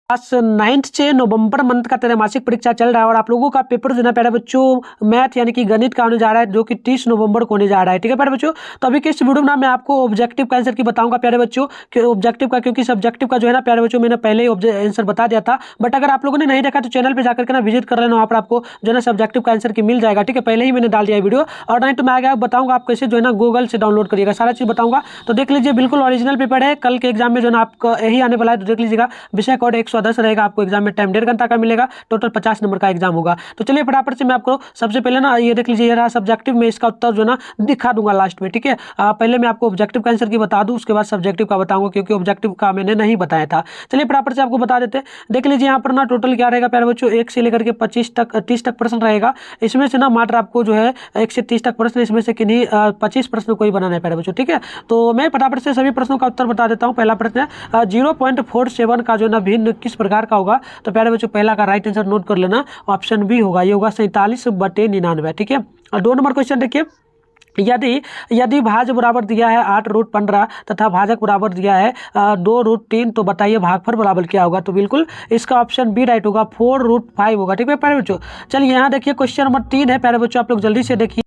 Class 9th से नवंबर month का त्रैमासिक परीक्षा चल रहा है और आप लोगों का पेपर जो है प्यारे बच्चों मैथ यानी कि गणित का होने जा रहा है जो कि 30 नवंबर को होने जा रहा है। ठीक है प्यारे बच्चों, तो अभी के इस वीडियो में मैं आपको ऑब्जेक्टिव का आंसर की बताऊंगा प्यारे बच्चों कि ऑब्जेक्टिव का, क्योंकि सब्जेक्टिव का जो है ना प्यारे बच्चों मैंने पहले ही आंसर बता दिया था। बट अगर आप लोगों ने नहीं देखा तो चैनल पर जाकर के ना विजिट कर लेना, वहाँ पर आपको जो है ना सब्जेक्टिव का आंसर की मिल जाएगा। ठीक है, पहले ही मैंने डाल दिया वीडियो, और नहीं तो मैं आगे बताऊंगा आप कैसे जो है ना गूगल से डाउनलोड करिएगा, सारा चीज़ बताऊंगा। तो देख लीजिए, बिल्कुल ओरिजिनल पेपर है। कल के एग्जाम में जो है ना आपका यही आने वाला है, तो देख लीजिएगा। विषय कोड 110 रहेगा, आपको एग्जाम में टाइम 1.5 घंटा का मिलेगा। टोटल 50 नंबर का एग्जाम होगा। तो चलिए फटाफट से मैं आपको सबसे पहले ना ये देख लीजिए, ये रहा सब्जेक्टिव में, इसका उत्तर जो ना दिखा दूंगा लास्ट में। ठीक है, पहले मैं आपको ऑब्जेक्टिव का आंसर की बता दूं, उसके बाद सब्जेक्टिव का बताऊंगा, क्योंकि ऑब्जेक्टिव का मैंने नहीं बताया था। चलिए फटाफट से आपको बता देते हैं। देख लीजिए यहाँ पर ना टोटल क्या रहेगा प्यारे बच्चों, 1 से लेकर के 25 तक 30 तक प्रश्न रहेगा। इसमें से ना मात्र आपको जो है 1 से 30 तक प्रश्न, इसमें से किन्हीं 25 प्रश्न को ही बनाना है प्यारे बच्चों। ठीक है, तो मैं फटाफट से सभी प्रश्नों का उत्तर बता देता हूँ। पहला प्रश्न है 0.47 का जो ना भिन्न किस प्रकार का होगा। तो प्यारे बच्चों पहला का राइट आंसर नोट कर लेना, ऑप्शन बी होगा, ये होगा 47/99। ठीक है, और 2 नंबर क्वेश्चन देखिए, यदि यदि भाज्य बराबर दिया है 8√15 तथा भाजक बराबर दिया है 2√3, तो बताइए भागफल बराबर क्या होगा। तो बिल्कुल इसका ऑप्शन बी राइट होगा, 4√5 होगा। ठीक है प्यारे बच्चों, चलिए यहाँ देखिए क्वेश्चन नंबर 3 है प्यारे बच्चों, आप लोग जल्दी से देखिए।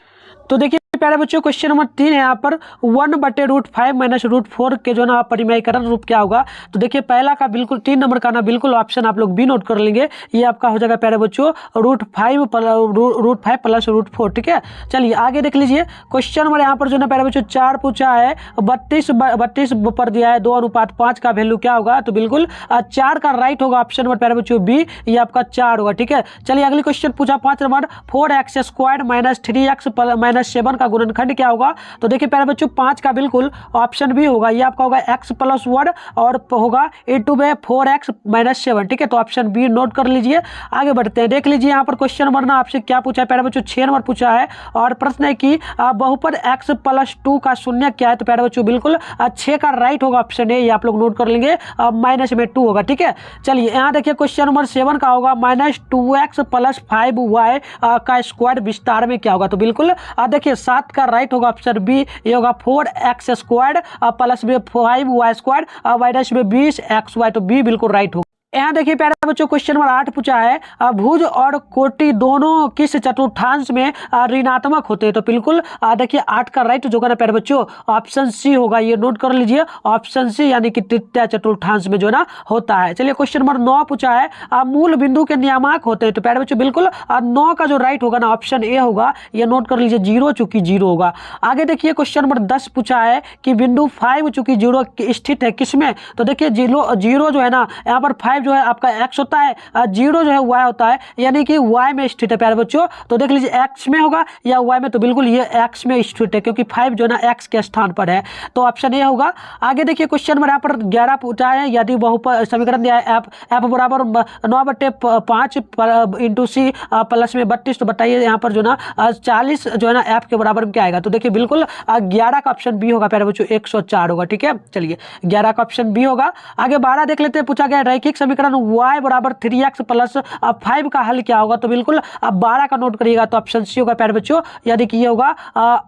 तो देखिए प्यारे बच्चों क्वेश्चन नंबर 3 है यहाँ पर 1/√5 माइनस √4 के जो ना परिमेयकरण रूप क्या होगा। तो देखिए पहला का बिल्कुल 3 नंबर का ना बिल्कुल ऑप्शन आप लोग बी नोट कर लेंगे, ये आपका हो जाएगा प्यारे बच्चों √5 प्लस √4। ठीक है, चलिए आगे देख लीजिए। क्वेश्चन नंबर यहाँ पर जो ना प्यारे बच्चों 4 पूछा है, 32 पर दिया है 2:5 का वैल्यू क्या होगा। तो बिल्कुल 4 का राइट होगा ऑप्शन नंबर प्यारे बच्चों बी, ये आपका 4 होगा। ठीक है, चलिए अगली क्वेश्चन पूछा 5 number 4x² minus 3x minus 7 का गुणनखंड क्या होगा। तो देखिए प्यारे बच्चों 5 का बिल्कुल ऑप्शन बी होगा, ये आपका होगा x+1 और होगा इंटू में 4x माइनस 7। ठीक है, तो ऑप्शन बी नोट कर लीजिए। आगे बढ़ते हैं, देख लीजिए यहाँ पर क्वेश्चन नंबर ना आपसे क्या पूछा है प्यारे बच्चों, 6 नंबर पूछा है और प्रश्न है कि बहुपद x+2 का शून्य क्या है। तो प्यारे बच्चों बिल्कुल 6 का राइट होगा ऑप्शन ए, ये आप लोग नोट कर लेंगे, माइनस में 2 होगा। ठीक है, चलिए यहाँ देखिए क्वेश्चन नंबर 7 का होगा -2x + 5y का स्क्वायर विस्तार में क्या होगा। तो बिल्कुल देखिए 7 का राइट होगा ऑप्शन बी, ये होगा 4x² प्लस में 5y² माइनस में 20xy। तो बी बिल्कुल राइट होगा। यहाँ देखिए प्यारे बच्चों क्वेश्चन नंबर 8 पूछा है भुज और कोटि दोनों किस चतुर्थांश में ऋणात्मक होते हैं। तो बिल्कुल देखिए 8 का राइट जो है ना प्यारे बच्चों ऑप्शन सी होगा, ये नोट कर लीजिए, ऑप्शन सी यानी कि तृतीय चतुर्थांश में जो ना होता है। चलिए क्वेश्चन नंबर 9 पूछा है मूल बिंदु के नियामक होते हैं। तो प्यारे बच्चों बिल्कुल 9 का जो राइट होगा ना ऑप्शन ए होगा, ये नोट कर लीजिए, 0 चूंकि 0 होगा। आगे देखिए क्वेश्चन नंबर 10 पूछा है कि बिंदु 5 चूंकि 0 स्थित है किसमें। तो देखिए 0 जो है ना यहाँ पर 5 जो है आपका x होता है, 0 जो है y होता है, यानी कि y में स्थित है प्यारे बच्चों। तो देख लीजिए x में होगा या y में, तो बिल्कुल ये x में स्थित है, क्योंकि 5 जो है ना x के स्थान पर है, तो ऑप्शन ए होगा। आगे देखिए क्वेश्चन नंबर यहाँ पर 11 पूछा है, यदि बहुपद समीकरण दिया है f बराबर 9/5 इंटू सी प्लस में 32, तो बताइए यहाँ पर जो ना 40 जो है ना f के बराबर में क्या आएगा। तो देखिए बिल्कुल 11 का ऑप्शन बी होगा प्यारे बच्चों, 104 होगा। ठीक है, चलिए 11 का ऑप्शन बी होगा। आगे 12 देख लेते हैं, पूछा गया रैखिक समीकरण y बराबर 3x प्लस 5 का हल क्या होगा। तो बिल्कुल 12 का नोट करिएगा, तो ऑप्शन सी होगा प्यारे बच्चों, यानी कि ये होगा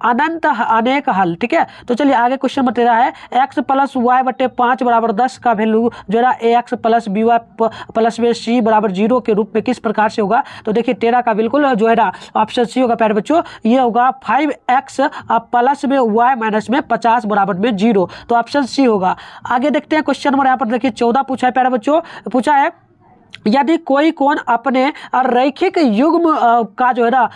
अनंत अनेक हल। ठीक है, तो चलिए आगे क्वेश्चन नंबर 13 है x + y/5 बराबर 10 का वैल्यू जो है ax + by प्लस में c बराबर 0 के रूप में किस प्रकार से होगा। तो देखिए 13 का बिल्कुल जो है ना ऑप्शन सी होगा प्यारे बच्चों, ये होगा 5x प्लस में y माइनस में 50 बराबर में 0, तो ऑप्शन सी होगा। आगे देखते हैं क्वेश्चन नंबर यहाँ पर देखिए 14 पूछा है प्यारे बच्चों, पूछा है यदि कोई कोण अपने रैखिक युग्म का जो है ना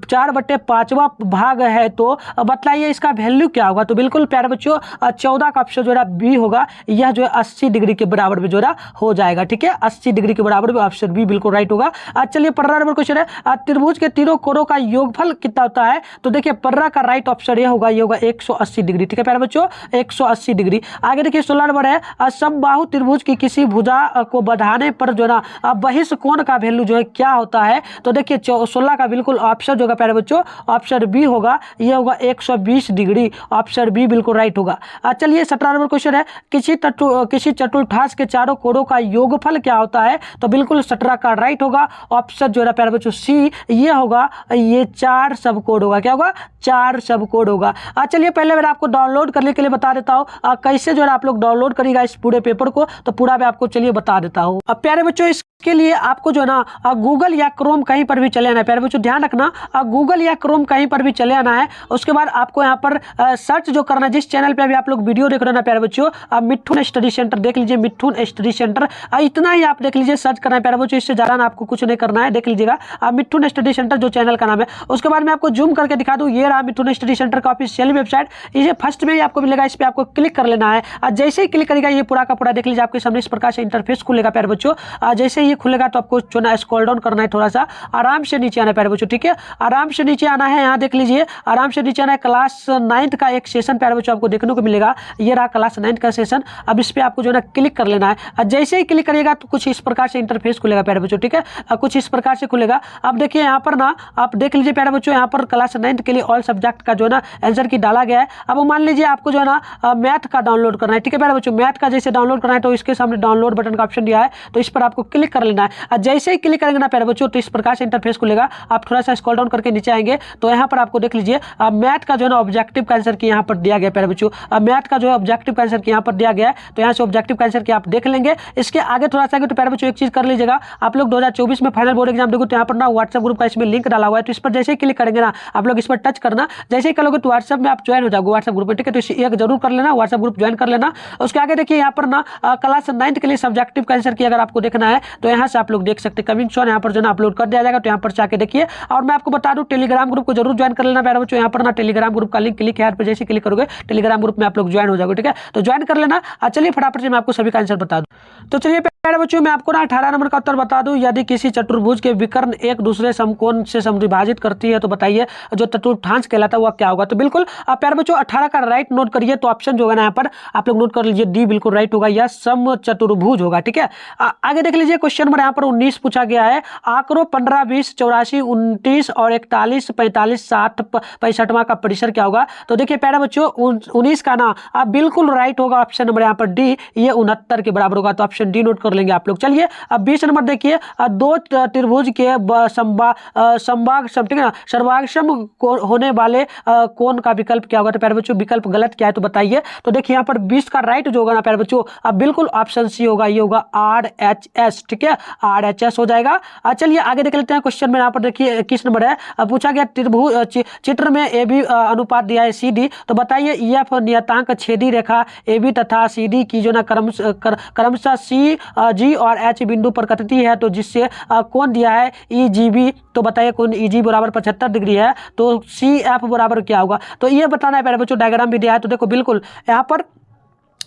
4/5वां भाग है, तो बतलाइए इसका वैल्यू क्या होगा। तो बिल्कुल प्यारे बच्चों 14 का ऑप्शन जो है ना बी होगा, यह जो है 80 डिग्री के बराबर में जो है हो जाएगा। ठीक है, 80 डिग्री के बराबर में ऑप्शन बी बिल्कुल राइट होगा। चलिए 15 नंबर क्वेश्चन है त्रिभुज के तीनों कोणों का योगफल कितना होता है। तो देखिए 15 का राइट ऑप्शन ये होगा, ये होगा 180 डिग्री। ठीक है प्यारे बच्चों, 180 डिग्री। आगे देखिए 16 नंबर है समबाहु त्रिभुज की किसी भुजा को बढ़ाने पर जो ना बहिष्ठ कोण का वैल्यू जो है क्या होता है, तो देखिए 16 का बिल्कुल ऑप्शन जो होगा प्यारे बच्चों ऑप्शन बी होगा, ये होगा 120 डिग्री, ऑप्शन बी बिल्कुल राइट होगा। चलिए 17 नंबर क्वेश्चन है, किसी चतुर्थांश के चारों कोणों का योगफल क्या होता है, तो बिल्कुल 17 का राइट होगा, ऑप्शन जो है प्यारे बच्चों सी ये होगा, ये 4 सबकोण होगा, क्या होगा 4 सबकोण होगा। चलिए पहले मैं आपको डाउनलोड करने के लिए बता देता हूँ कैसे जो है आप लोग डाउनलोड करिएगा इस पूरे पेपर को, तो पूरा मैं आपको चलिए बता देता हूँ। अब प्यारे बच्चों इसके लिए आपको जो है ना गूगल या क्रोम कहीं पर भी चले आना है, प्यारे बच्चों ध्यान रखना गूगल या क्रोम कहीं पर भी चले आना है। उसके बाद आपको यहाँ पर सर्च जो करना है, जिस चैनल पे अभी आप लोग वीडियो देख रहे हैं ना प्यारे बच्चों, मिठुन स्टडी सेंटर देख लीजिए, मिठुन स्टडी सेंटर इतना ही आप देख लीजिए, सर्च करना है प्यारे बच्चों, इससे ज़्यादा ना आपको कुछ नहीं करना है, देख लीजिएगा मिठुन स्टडी सेंटर जो चैनल का नाम है। उसके बाद मैं आपको जूम करके दिखा दूँ, ये रहा मिठुन स्टडी सेंटर का ऑफिशियल वेबसाइट, इसे फर्स्ट में ही आपको मिलेगा, इस पर आपको क्लिक कर लेना है। जैसे ही क्लिक करेगा ये पूरा का पूरा देख लीजिए आपके सामने इस प्रकार से इंटरफेस खुलेगा प्यारे बच्चों। जैसे ही ये खुलेगा तो आपको जो ना स्क्रॉल डाउन करना है, थोड़ा सा आराम से नीचे आना है प्यारे बच्चों, ठीक है आराम से नीचे आना है, यहाँ देख लीजिए आराम से नीचे आना है। क्लास 9 का एक सेशन प्यारे बच्चों आपको देखने को मिलेगा, ये रहा क्लास 9 का सेशन। अब इस पर आपको जो है ना क्लिक कर लेना है। जैसे ही क्लिक करिएगा तो कुछ इस प्रकार से इंटरफेस खुलेगा प्यारे बच्चों, ठीक है कुछ इस प्रकार से खुलेगा। अब देखिए यहाँ पर ना आप देख लीजिए प्यारे बच्चों, यहाँ पर क्लास 9 के लिए ऑल सब्जेक्ट का जो है ना आंसर की डाला गया है। अब मान लीजिए आपको जो है ना मैथ का डाउनलोड करना है, ठीक है प्यारे बच्चों, मैथ का जैसे डाउनलोड करना है तो इसके सामने डाउनलोड बटन का ऑप्शन दिया है, तो इस पर आपको क्लिक कर लेना है। जैसे ही क्लिक करेंगे ना प्यारे बच्चों तो इस प्रकार से इंटरफेस खुलेगा। आप थोड़ा सा स्क्रॉल डाउन करके नीचे आएंगे तो यहाँ पर आपको देख लीजिए मैथ का जो है ना ऑब्जेक्टिव का आंसर की यहाँ पर दिया गया प्यारे बच्चों, मैथ का जो है ऑब्जेक्टिव का आंसर की यहाँ पर दिया गया है, तो यहाँ से ऑब्जेक्टिव का आंसर की आप देख लेंगे। इसके आगे थोड़ा सा तो प्यारे बच्चों एक चीज कर लीजिएगा, आप लोग 2024 में फाइनल बोर्ड एग्जाम देखो तो यहाँ पर ना व्हाट्सएप ग्रुप का इसमें लिंक डाला हुआ है, तो इस पर जैसे ही क्लिक करेंगे ना आप लोग इस पर टच करना, जैसे ही करोगे तो व्हाट्सएप में आप ज्वाइन हो जाओगे व्हाट्सएप ग्रुप में, ठीक है तो एक जरूर कर लेना, व्हाट्सएप ग्रुप ज्वाइन कर लेना। उसके आगे देखिए यहाँ पर ना क्लास 9 के लिए सब्जेक्टिव का आंसर की अगर आपको देखना है तो यहाँ से आप लोग देख सकते हैं, कमिंग सून यहाँ पर जो है अपलोड कर दिया जाएगा, तो यहाँ पर जाके देखिए। और मैं आपको बता दूं टेलीग्राम ग्रुप को जरूर ज्वाइन कर लेना प्यारे बच्चों, यहाँ पर ना टेलीग्राम ग्रुप का लिंक क्लिक है, पर जैसे क्लिक करोगे टेलीग्राम ग्रुप में आप लोग ज्वाइन हो जाओगे, ठीक है तो ज्वाइन कर लेना। चलिए फटाफट से मैं आपको सभी का आंसर बता दूं। तो चलिए प्यारे बच्चों मैं आपको ना 18 नंबर का उत्तर बता दूं, यदि किसी चतुर्भुज के विकर्ण एक दूसरे समकोण से समद्विभाजित करती है तो बताइए जो चतुर्थांश कहलाता है वह क्या होगा। तो बिल्कुल प्यारे बच्चों 18 का राइट नोट करिए, तो ऑप्शन जो है ना यहाँ पर आप लोग नोट कर लीजिए, डी बिल्कुल राइट होगा, यह सम चतुर्भुज होगा, ठीक है। आगे देख लीजिए क्वेश्चन नंबर यहाँ पर 19 पूछा गया है, आंकड़ों 15, 20, 84, 29 और 41, 45, 60, 65 का परिसर क्या होगा। तो देखिए प्यारे बच्चों 19 का ना आप बिल्कुल राइट होगा, ऑप्शन नंबर यहाँ पर डी, ये 69 के बराबर होगा, तो ऑप्शन डी नोट कर लेंगे आप लोग। चलिए अब 20 नंबर देखिए, दो त्रिभुज के ठीक है ना सर्वांगसम होने वाले कोण का विकल्प क्या होगा। तो प्यारे बच्चों विकल्प गलत क्या है तो बताइए। तो देखिए यहाँ पर 20 का राइट जो होगा ना प्यारे बच्चों अब बिल्कुल ऑप्शन सी होगा, ये होगा RHS, ठीक है RHS हो जाएगा। चलिए आगे देख लेते हैं क्वेश्चन में, यहाँ पर देखिए 21 नंबर है, पूछा गया त्रिभुज चित्र में AB अनुपात दिया है CD, तो बताइए EF नियतांक छेदी रेखा AB तथा CD की जो ना क्रमशः CG और H बिंदु पर कटती है, तो जिससे कोण दिया है EGB, तो बताइए कोण EG बराबर 75 डिग्री है, तो CF बराबर क्या होगा। तो ये बताना है प्यारे बच्चों, डायग्राम भी दिया है, तो देखो बिल्कुल यहाँ पर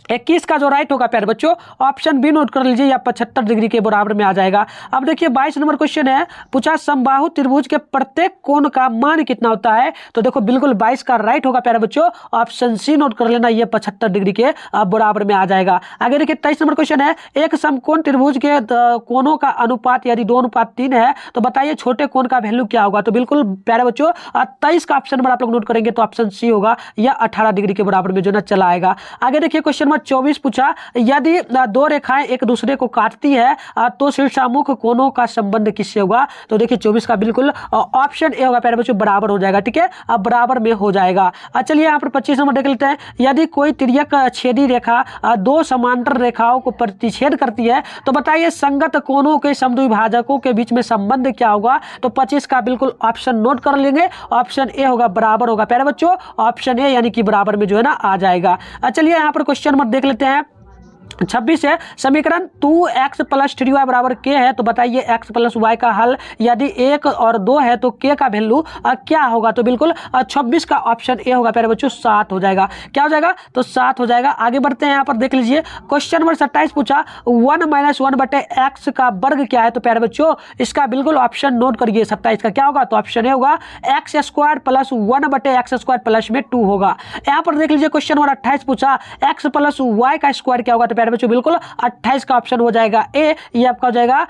21 का जो राइट होगा प्यारे बच्चों ऑप्शन बी नोट कर लीजिए, या 75 डिग्री के बराबर में आ जाएगा। अब देखिए 22 नंबर क्वेश्चन है, पूछा समबाहु त्रिभुज के प्रत्येक कोण का मान कितना होता है। तो देखो बिल्कुल 22 का राइट होगा प्यारे बच्चों, ऑप्शन सी नोट कर लेना, ये 75 डिग्री के बराबर में आ जाएगा। आगे देखिए 23 नंबर क्वेश्चन है, एक समकोण त्रिभुज के कोणों का अनुपात यदि 2:3 है, तो बताइए छोटे कोण का वैल्यू क्या होगा। तो बिल्कुल प्यारे बच्चों 23 का ऑप्शन नंबर आप लोग नोट करेंगे तो ऑप्शन सी होगा, यह 18 डिग्री के बराबर में जो ना चला आएगा। आगे देखिए क्वेश्चन 24 पूछा, यदि दो रेखाएं एक दूसरे को काटती है तो शीर्षामुख कोणों का संबंध किससे होगा। तो देखिए 24 का बिल्कुल ऑप्शन ए होगा प्यारे बच्चों, बराबर हो जाएगा, ठीक है अब बराबर में हो जाएगा। चलिए यहाँ पर 25 नंबर देख लेते हैं, यदि कोई तिर्यक छेदी रेखा दो समांतर रेखाओं को प्रतिच्छेद करती है, तो बताइए संगत कोणों के समद्विभाजकों के बीच में संबंध क्या होगा। तो 25 का बिल्कुल ऑप्शन नोट कर लेंगे, ऑप्शन ए होगा, बराबर होगा प्यारे बच्चों, ऑप्शन ए यानी कि बराबर में जो है ना आ जाएगा। चलिए यहाँ पर क्वेश्चन नंबर देख लेते हैं 26 है, समीकरण 2x + 3y बराबर k है, तो बताइए x + y का हल यदि 1 और 2 है तो k का वैल्यू क्या होगा। तो बिल्कुल 26 का ऑप्शन ए होगा प्यारे बच्चों, 7 हो जाएगा। क्या हो जाएगा तो 7 हो जाएगा। आगे बढ़ते हैं, यहाँ पर देख लीजिए क्वेश्चन नंबर 27 पूछा 1 - 1/x का वर्ग क्या है। तो प्यारे बच्चों इसका बिल्कुल ऑप्शन नोट करिए, 27 का क्या होगा तो ऑप्शन ए होगा, x² + 1/x² प्लस में 2 होगा। यहाँ पर देख लीजिए क्वेश्चन नंबर 28 पूछा x + y का स्क्वायर क्या होगा। तो प्यारे बच्चों, बिल्कुल 28 का ऑप्शन हो जाएगा ए। ये आपका हो जाएगा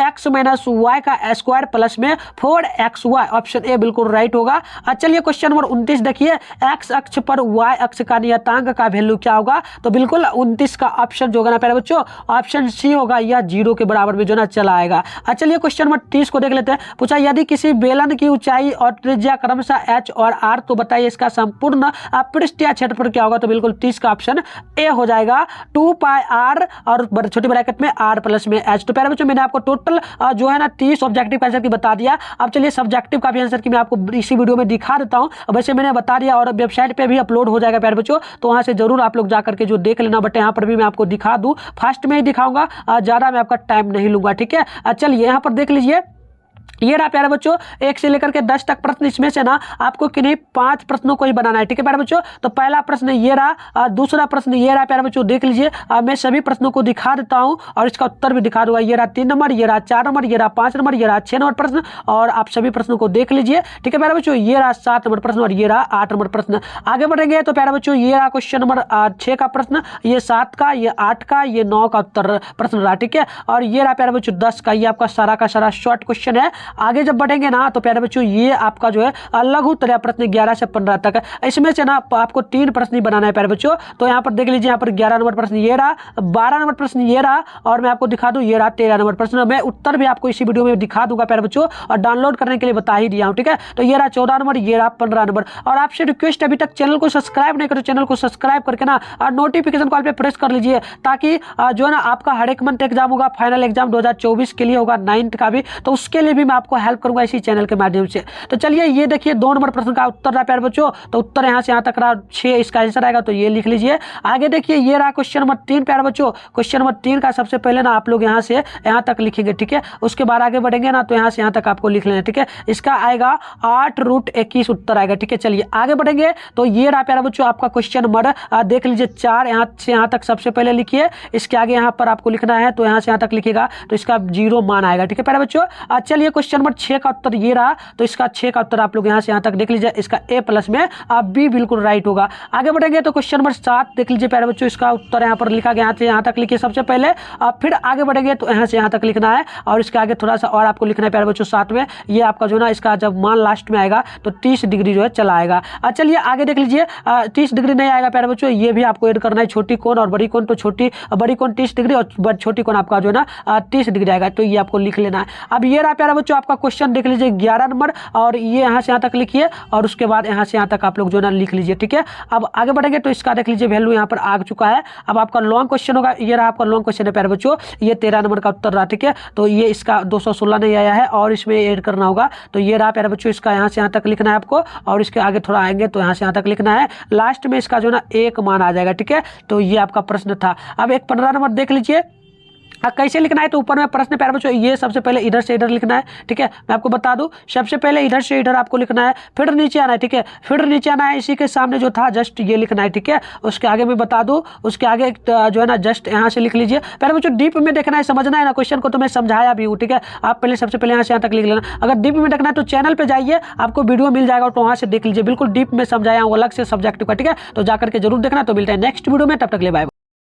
x माइनस वाई का स्क्वायर प्लस में 4xy, ऑप्शन ए बिल्कुल राइट होगा। चलिए क्वेश्चन नंबर 29 देखिए, एक्स अक्ष पर वाई अक्ष का नियतांक का वैल्यू क्या होगा? तो बिल्कुल 29 का ऑप्शन जो होगा ना प्यारे बच्चों, ऑप्शन सी होगा, या 0 के बराबर में जो ना चला आएगा। चलिए क्वेश्चन नंबर 30 को देख लेते हैं। पूछा यदि किसी बेलन की ऊंचाई और त्रिज्या क्रमशः h और r, तो बताइए इसका संपूर्ण पृष्ठीय क्षेत्रफल क्या होगा? तो बिल्कुल 30 का ऑप्शन ए हो जाएगा, 2 पाई r और छोटी ब्रैकेट में r प्लस में h। तो प्यारे बच्चों मैंने आपको टोटल जो है ना 30 ऑब्जेक्टिव आंसर की बता दिया। अब चलिए सब्जेक्टिव का भी आंसर की मैं आपको इसी वीडियो में दिखा देता हूं। वैसे मैंने बता दिया और वेबसाइट पे भी अपलोड हो जाएगा प्यारे बच्चों, तो वहां से जरूर आप लोग जाकर के जो देख लेना। बट यहाँ पर भी मैं आपको दिखा दूं, फास्ट में ही दिखाऊंगा, ज्यादा मैं आपका टाइम नहीं लूंगा, ठीक है। चलिए यहाँ पर देख लीजिए, ये रहा प्यारे बच्चों 1 से लेकर के 10 तक प्रश्न। इसमें से ना आपको किन्हीं 5 प्रश्नों को ही बनाना है, ठीक है प्यारे बच्चों। तो पहला प्रश्न ये रहा, दूसरा प्रश्न ये रहा प्यारे बच्चों, देख लीजिए। मैं सभी प्रश्नों को दिखा देता हूं और इसका उत्तर भी दिखा दूंगा। ये रहा 3 नंबर, ये रहा 4 नंबर, ये रहा 5 नंबर, ये रहा 6 नंबर प्रश्न, और आप सभी प्रश्नों को देख लीजिए, ठीक है प्यारे बच्चों। ये रहा 7 नंबर प्रश्न और ये रहा 8 नंबर प्रश्न। आगे बढ़ेंगे तो प्यारे बच्चों ये रहा क्वेश्चन नंबर 6 का प्रश्न, ये 7 का, ये 8 का, ये 9 का उत्तर प्रश्न रहा, ठीक है। और ये रहा प्यारे बच्चों 10 का। ये आपका सारा का सारा शॉर्ट क्वेश्चन है। आगे जब बढ़ेंगे ना तो प्यारे बच्चों ये आपका जो है लघु तरह प्रश्न 11 से 15 तक है। इसमें से ना आपको 3 प्रश्न ही बनाना है प्यारे बच्चों। तो यहाँ पर देख लीजिए, यहाँ पर 11 नंबर प्रश्न ये रहा, 12 नंबर प्रश्न ये रहा, और मैं आपको दिखा दूं ये रहा 13 नंबर प्रश्न। मैं उत्तर भी आपको इसी वीडियो में दिखा दूंगा प्यारे बच्चों, और डाउनलोड करने के लिए बता ही दिया हूं, ठीक है। तो ये रहा 14 नंबर, ये रहा 15 नंबर। और आपसे रिक्वेस्ट, अभी तक चैनल को सब्सक्राइब नहीं करो, चैनल को सब्सक्राइब करके ना नोटिफिकेशन कॉल पे प्रेस कर लीजिए, ताकि जो है ना आपका हर एक मंथ एग्जाम होगा, फाइनल एग्जाम 2024 के लिए होगा, 9th का भी, तो उसके लिए भी मैं आपको हेल्प करूंगा इसी चैनल के माध्यम से। तो चलिए ये देखिए 2 नंबर प्रश्न का उत्तर रहा प्यारे बच्चों। तो उत्तर यहां से यहां तक रहा 6, इसका आंसर आएगा, तो ये लिख लीजिए। आगे देखिए ये रहा क्वेश्चन नंबर 3 प्यारे बच्चों। क्वेश्चन नंबर 3 का सबसे पहले ना आप लोग यहां से यहां तक लिखेंगे, ठीक है। उसके बाद आगे बढ़ेंगे ना तो यहां से यहां तक आपको लिख लेना, ठीक है। इसका आएगा 8√21 उत्तर आएगा, ठीक है। चलिए आगे बढ़ेंगे तो ये रहा प्यारे बच्चों आपका क्वेश्चन नंबर देख लीजिए 4, यहां से यहां तक सबसे पहले लिखिए। इसके आगे यहां पर आपको लिखना है, तो यहां से यहां तक लिखिएगा, तो इसका 0 मान आएगा, ठीक है प्यारे बच्चों। चलिए क्वेश्चन नंबर 6 का उत्तर ये रहा, तो इसका 6 का उत्तर आप लोग यहां से यहां तक देख लीजिए। इसका ए प्लस में बी बिल्कुल राइट होगा। आगे बढ़ेंगे तो क्वेश्चन नंबर 7 देख लीजिए प्यारे बच्चों। इसका उत्तर यहां पर लिखा गया, यहां से यहां तक लिखिए सबसे पहले, फिर आगे बढ़ेंगे तो यहां से यहां तक लिखना है, और इसके आगे थोड़ा सा और आपको लिखना है प्यारे बच्चों 7 में। ये आपका जो ना इसका जब मान लास्ट में आएगा तो 30 डिग्री जो है चला आएगा। चलिए आगे देख लीजिए, 30 डिग्री नहीं आएगा प्यारे बच्चों, ये भी आपको ऐड करना है, छोटी कोण और बड़ी कोण। तो बड़ी कोण 30 डिग्री और छोटी कोण आपका जो है ना 30 डिग्री आएगा, तो ये आपको लिख लेना है। अब ये रहा प्यारे बच्चों आपका क्वेश्चन देख लीजिए 11 नंबर, और ये यहां से यहां तक लिखिए, और उसके बाद यहां से यहां तक आप लोग जो ना लिख लीजिए, ठीक है। अब आगे बढ़ेंगे तो इसका देख लीजिए वैल्यू यहां पर आ चुका है। अब आपका लॉन्ग क्वेश्चन होगा, ये रहा आपका लॉन्ग क्वेश्चन है प्यारे बच्चों, ये 13 नंबर का उत्तर रहा, ठीक है। तो ये इसका 216 नहीं आया है, और इसमें ऐड करना होगा। तो ये रहा प्यारे बच्चों, इसका यहां से यहां तक लिखना है आपको, और इसके आगे थोड़ा आएंगे तो यहां से यहां तक लिखना है। लास्ट में इसका जो ना 1 मान आ जाएगा, ठीक है। तो ये आपका प्रश्न था। अब एक 15 नंबर देख लीजिए, कैसे लिखना है। तो ऊपर में प्रश्न प्यारे बच्चों ये सबसे पहले इधर से इधर लिखना है, ठीक है। मैं आपको बता दूं, सबसे पहले इधर से इधर आपको लिखना है, फिर नीचे आना है, ठीक है। फिर नीचे आना है, इसी के सामने जो था जस्ट ये लिखना है, ठीक है। उसके आगे मैं बता दूं, उसके आगे जो है ना जस्ट यहाँ से लिख लीजिए प्यारे बच्चों। डीप में देखना है, समझना है ना क्वेश्चन को, तो मैं समझाया भी हूँ, ठीक है। आप पहले सबसे पहले यहाँ से यहाँ तक लिख लेना। अगर डीप में देखना है तो चैनल पर जाइए, आपको वीडियो मिल जाएगा, तो वहाँ से देख लीजिए, बिल्कुल डीप में समझाया हूँ अलग से सब्जेक्ट का, ठीक है। तो जाकर के जरूर देखना। तो मिलता है नेक्स्ट वीडियो में, तब तक ले बाय।